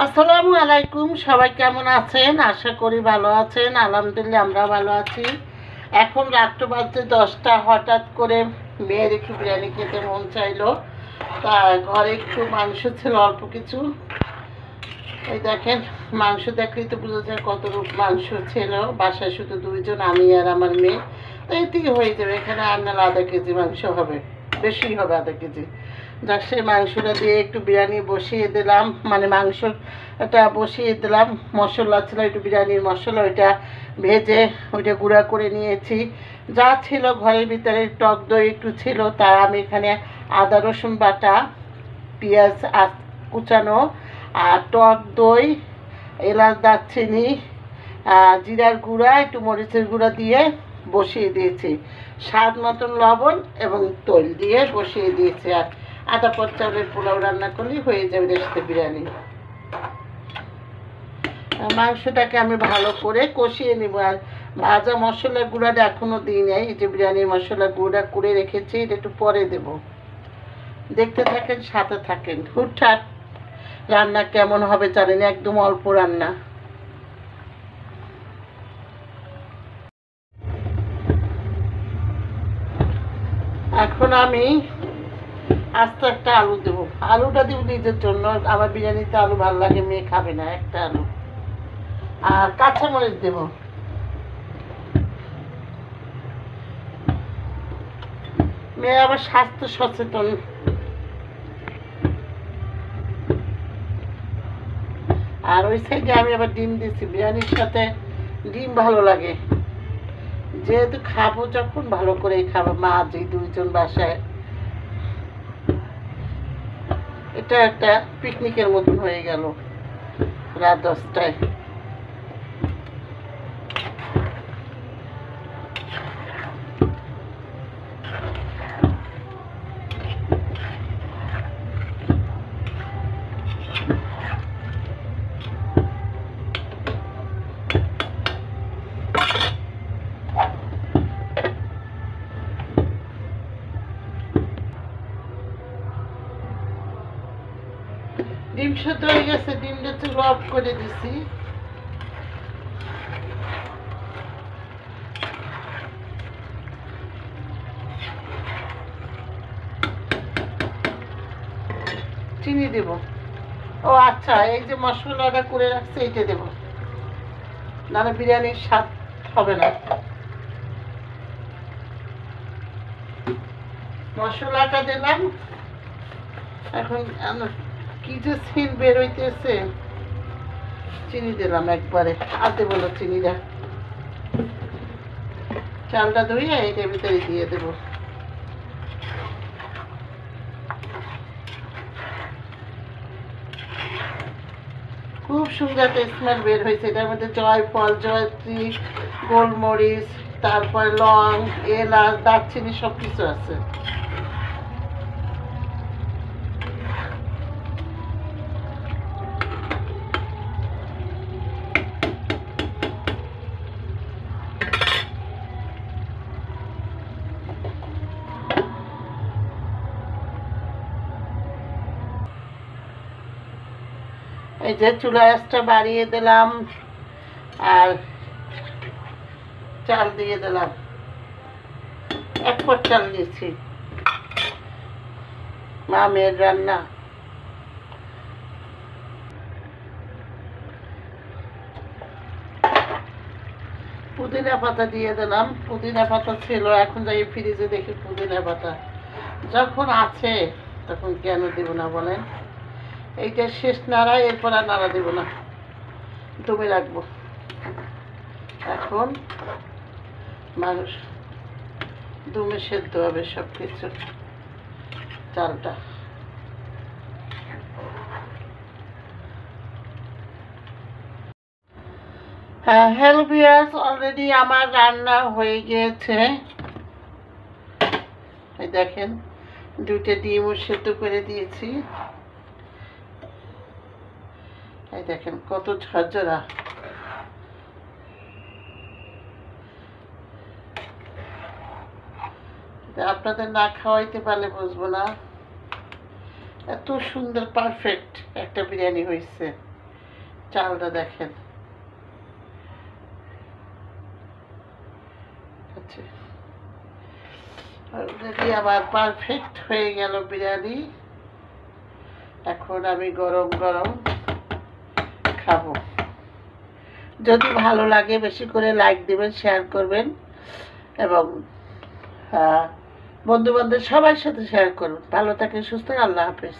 আসসালামু আলাইকুম। সবাই কেমন আছেন? আশা করি ভালো আছেন। আলহামদুলিল্লাহ আমরা ভালো আছি। এখন রাত্র বাজতে 10টা। হঠাৎ করে মেয়ের একটু বিরিয়ানি খেতে মন চাইলো, তা ঘরে একটু মাংস ছিল অল্প কিছু। এই দেখেন, মাংস দেখলেই তো বোঝা যায় কত রূপ মাংস ছিল। বাসায় শুধু দুইজন, আমি আর আমার মেয়ে, তো এতেই হয়ে যাবে। এখানে আর না 1/2 কেজি মাংস হবে, বেশি হবে 1/2 কেজি। যাক, সেই মাংসটা দিয়ে একটু বিরিয়ানি বসিয়ে দিলাম, মানে মাংসটা বসিয়ে দিলাম। মশলা ছিল একটু বিরিয়ানির মশলা, ওইটা ভেজে ওইটা গুঁড়া করে নিয়েছি। যা ছিল ঘরের ভিতরে, টক দই একটু ছিল, তা আমি এখানে আদা রসুন বাটা, পেঁয়াজ কুচানো, আর টক দই, এলাচ, দারচিনি, জিরার গুঁড়া, একটু মরিচের গুঁড়া দিয়ে বসিয়ে দিয়েছি। স্বাদ মতন লবণ এবং তৈল দিয়ে বসিয়ে দিয়েছি। আর আদা পর চাউলের পোলাও রান্না করলেই হয়ে যাবে রেস্টে বিরিয়ানি। মাংসটাকে আমি ভালো করে কষিয়ে নিব। আর ভাজা মশলার গুঁড়াটা এখনও দিই নাই। এই যে বিরিয়ানির মশলা গুঁড়া করে রেখেছি, এটা একটু পরে দেব। দেখতে থাকেন, সাথে থাকেন। হুটহাট রান্না কেমন হবে জানেন, একদম অল্প রান্না। এখন আমি আস্ত একটা আলু দেবো। আলুটা দেবো নিজের জন্য, আমার বিরিয়ানিতে আলু ভালো লাগে, মেয়ে খাবে না, একটা আলু। আর কাঁচামরিচ দেবো। মেয়ে আবার স্বাস্থ্য সচেতন। আর ওই সাইডে আমি আবার ডিম দিচ্ছি, বিরিয়ানির সাথে ডিম ভালো লাগে। যেহেতু খাবো যখন, ভালো করেই খাবো। মা যে দুইজন বাসায়, এটা একটা পিকনিকের মতন হয়ে গেল রাত 10টায়। ডিম সেদ্ধ হয়ে গেছে, ডিমটা চুলো অফ করে দিছি। চিনি দেব। ও আচ্ছা, এই যে মশলাটা করে রাখছে এইটা দেব, নাহলে বিরিয়ানির স্বাদ হবে না। মশলাটা দিলাম। এখন কি যে সিন বের হইতেছে। চিনি দিলাম একবারে, আর দেবো না চিনিটা। চালটা ধুয়ে এটার ভিতরে দিয়ে দেবো। খুব সুন্দর একটা স্মেল বের হয়েছে। এটার মধ্যে জয়ফল, জয়ত্রী, গোলমরিচ, তারপরে লং, এলাচ, দারচিনি সব কিছু আছে। এই যে চুলা আঁচটা বাড়িয়ে দিলাম, আর চাল দিয়ে দিলাম। 1 পট চাল দিয়েছি। মা মেয়ের রান্না। পুদিনা পাতা দিয়ে দিলাম। পুদিনা পাতা ছিল, এখন যাই ফ্রিজে দেখি পুদিনা পাতা যখন আছে তখন কেন দেব না বলেন। এইটা শেষ নাড়া, এরপর আর নাড়া দেব না, দমে রাখবো। এখন মানুষ দমে সেদ্ধ হবে সব কিছু, চালটা। হ্যাঁ, হ্যালো ভিউয়ার্স, অলরেডি আমার রান্না হয়ে গিয়েছে। এই দেখেন, 2টা ডিমও সেদ্ধ করে দিয়েছি। এই দেখেন কত ঝরঝরা। আপনাদের না খাওয়াইতে পারলে বুঝবো না, এত সুন্দর পারফেক্ট একটা বিরিয়ানি হয়েছে। চালটা দেখেন। আচ্ছা, অলরেডি আমার পারফেক্ট হয়ে গেল বিরিয়ানি। এখন আমি গরম গরম খাবো। যদি ভালো লাগে বেশি করে লাইক দিবেন, শেয়ার করবেন এবং বন্ধু বান্ধব সবার সাথে শেয়ার করুন। ভালো থাকেন, সুস্থ, আল্লাহ হাফেজ।